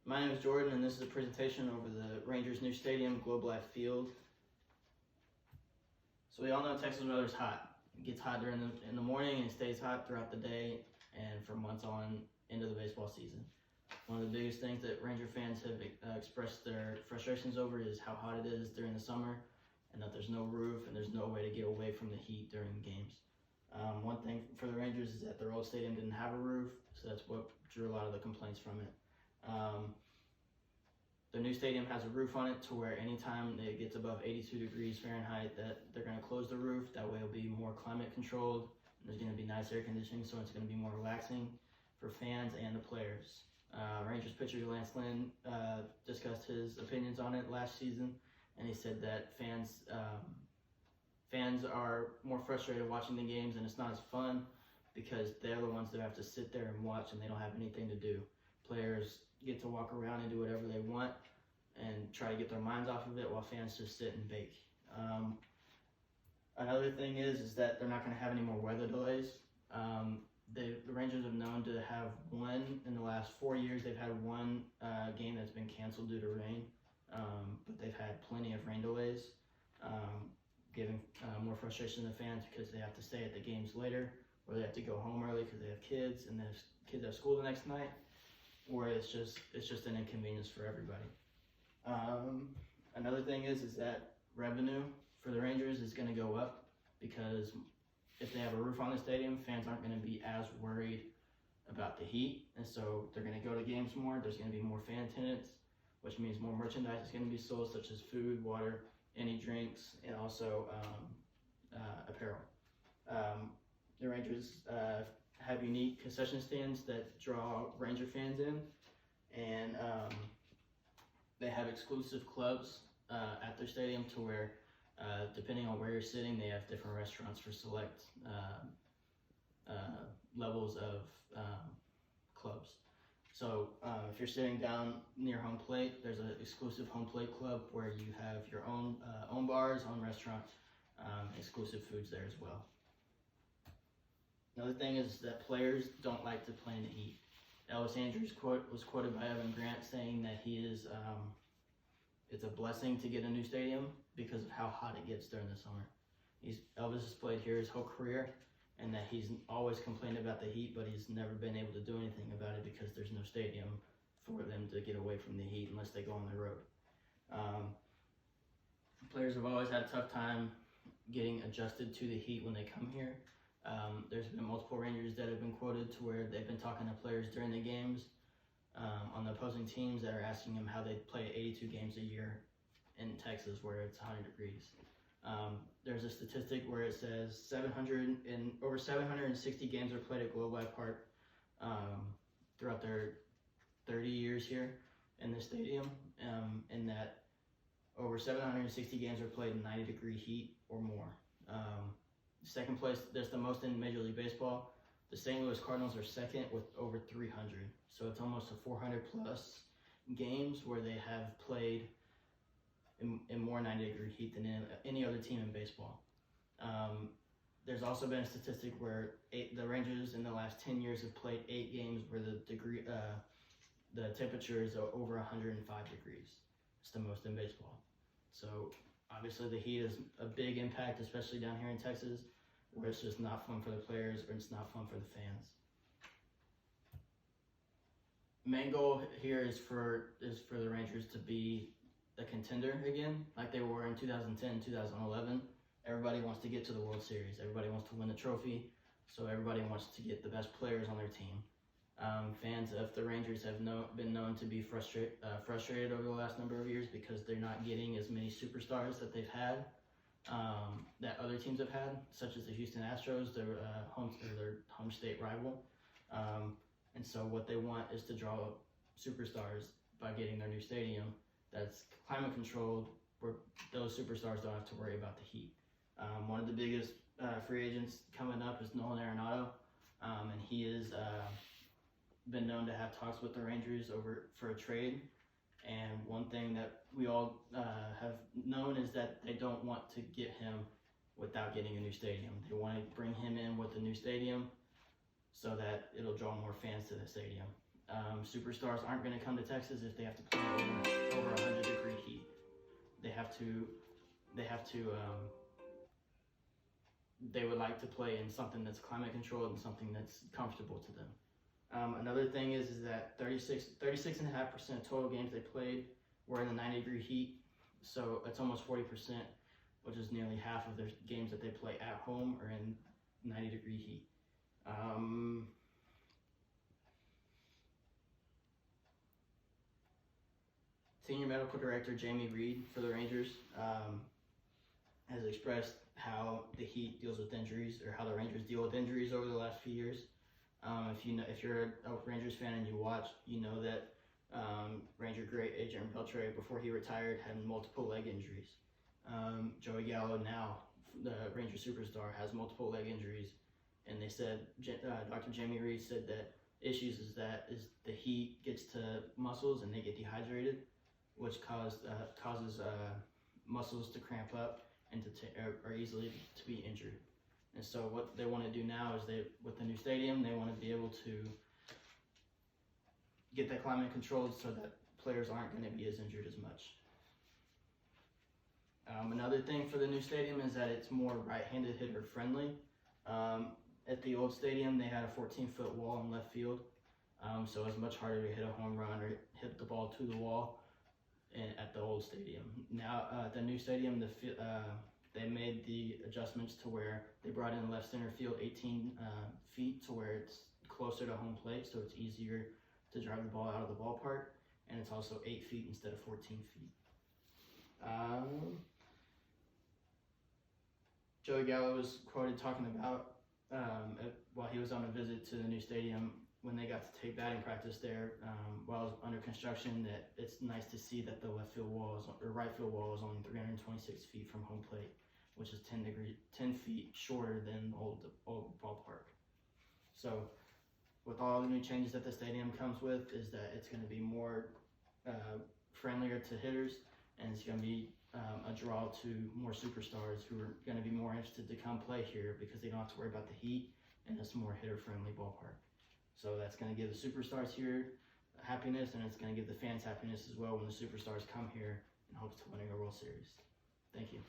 My name is Jordan, and this is a presentation over the Rangers' new stadium, Globe Life Field. So we all know Texas weather is hot. It gets hot in the morning and it stays hot throughout the day and for months on into the baseball season. One of the biggest things that Ranger fans have expressed their frustrations over is how hot it is during the summer, and that there's no roof and there's no way to get away from the heat during games. One thing for the Rangers is that their old stadium didn't have a roof, so that's what drew a lot of the complaints from it. The new stadium has a roof on it to where anytime it gets above 82 degrees Fahrenheit that they're going to close the roof. That way it'll be more climate controlled. There's going to be nice air conditioning, so it's going to be more relaxing for fans and the players. Rangers pitcher Lance Lynn discussed his opinions on it last season, and he said that fans are more frustrated watching the games, and it's not as fun because they're the ones that have to sit there and watch, and they don't have anything to do. Players get to walk around and do whatever they want and try to get their minds off of it, while fans just sit and bake. Another thing is that they're not going to have any more weather delays. The Rangers have known to have one, in the last 4 years, they've had one game that's been canceled due to rain, but they've had plenty of rain delays, giving more frustration to fans because they have to stay at the games later, or they have to go home early because they have kids and their kids have school the next night, or it's just an inconvenience for everybody. Another thing is that revenue for the Rangers is going to go up because if they have a roof on the stadium, fans aren't going to be as worried about the heat, and so they're going to go to games more. There's going to be more fan attendance, which means more merchandise is going to be sold, such as food, water, any drinks, and also apparel. The Rangers have unique concession stands that draw Ranger fans in, and they have exclusive clubs at their stadium to where, depending on where you're sitting, they have different restaurants for select levels of clubs. So if you're sitting down near home plate, there's an exclusive home plate club where you have your own bars, own restaurant, exclusive foods there as well. Another thing is that players don't like to play in the heat. Elvis Andrus was quoted by Evan Grant saying that it's a blessing to get a new stadium because of how hot it gets during the summer. Elvis has played here his whole career, and that he's always complained about the heat, but he's never been able to do anything about it because there's no stadium for them to get away from the heat unless they go on the road. Players have always had a tough time getting adjusted to the heat when they come here. There's been multiple Rangers that have been quoted to where they've been talking to players during the games on the opposing teams that are asking them how they play 82 games a year in Texas where it's 100 degrees. There's a statistic where it says over 760 games are played at Globe Life Park throughout their 30 years here in the stadium, and that over 760 games are played in 90-degree heat or more. Second place, that's the most in Major League Baseball. The St. Louis Cardinals are second with over 300. So it's almost a 400 plus games where they have played in more 90-degree heat than any other team in baseball. There's also been a statistic where the Rangers in the last 10 years have played 8 games where the temperature is over 105 degrees. It's the most in baseball. So obviously the heat is a big impact, especially down here in Texas, where it's just not fun for the players or it's not fun for the fans. Main goal here is for the Rangers to be a contender again, like they were in 2010, 2011. Everybody wants to get to the World Series. Everybody wants to win a trophy, so everybody wants to get the best players on their team. Fans of the Rangers have been known to be frustrated over the last number of years because they're not getting as many superstars that they've had, that other teams have had, such as the Houston Astros, their home state rival. And so what they want is to draw superstars by getting their new stadium that's climate controlled, where those superstars don't have to worry about the heat. One of the biggest free agents coming up is Nolan Arenado, and he is been known to have talks with the Rangers for a trade. And one thing that we all have known is that they don't want to get him without getting a new stadium. They want to bring him in with a new stadium so that it'll draw more fans to the stadium. superstars aren't going to come to Texas if they have to play over 100-degree heat. They would like to play in something that's climate controlled and something that's comfortable to them. Another thing is that 36.5% of total games they played were in the 90-degree heat. So it's almost 40%, which is nearly half of their games that they play at home are in 90-degree heat. Senior Medical Director Jamie Reed for the Rangers has expressed how the Heat deals with injuries, or how the Rangers deal with injuries over the last few years. If you're a Rangers fan and you watch, you know that Ranger great Adrian Beltre, before he retired, had multiple leg injuries. Joey Gallo, now the Ranger superstar, has multiple leg injuries, and they said Dr. Jamie Reed said that issues is the heat gets to muscles and they get dehydrated, which causes muscles to cramp up and are easily to be injured. And so what they want to do now is with the new stadium, they want to be able to get that climate controlled so that players aren't going to be as injured as much. Another thing for the new stadium is that it's more right-handed hitter friendly. At the old stadium, they had a 14-foot wall in left field, so it was much harder to hit a home run or hit the ball to the wall at the old stadium. Now, at the new stadium, they made the adjustments to where they brought in left center field 18 feet to where it's closer to home plate, so it's easier to drive the ball out of the ballpark, and it's also 8 feet instead of 14 feet. Joey Gallo was quoted talking about while he was on a visit to the new stadium when they got to take batting practice there while it was under construction, that it's nice to see that the right field wall is only 326 feet from home plate, which is 10 feet shorter than the old ballpark. So with all the new changes that the stadium comes with, is that it's going to be more friendlier to hitters, and it's going to be a draw to more superstars who are going to be more interested to come play here because they don't have to worry about the heat, and it's a more hitter-friendly ballpark. So that's going to give the superstars here happiness, and it's going to give the fans happiness as well when the superstars come here in hopes of winning a World Series. Thank you.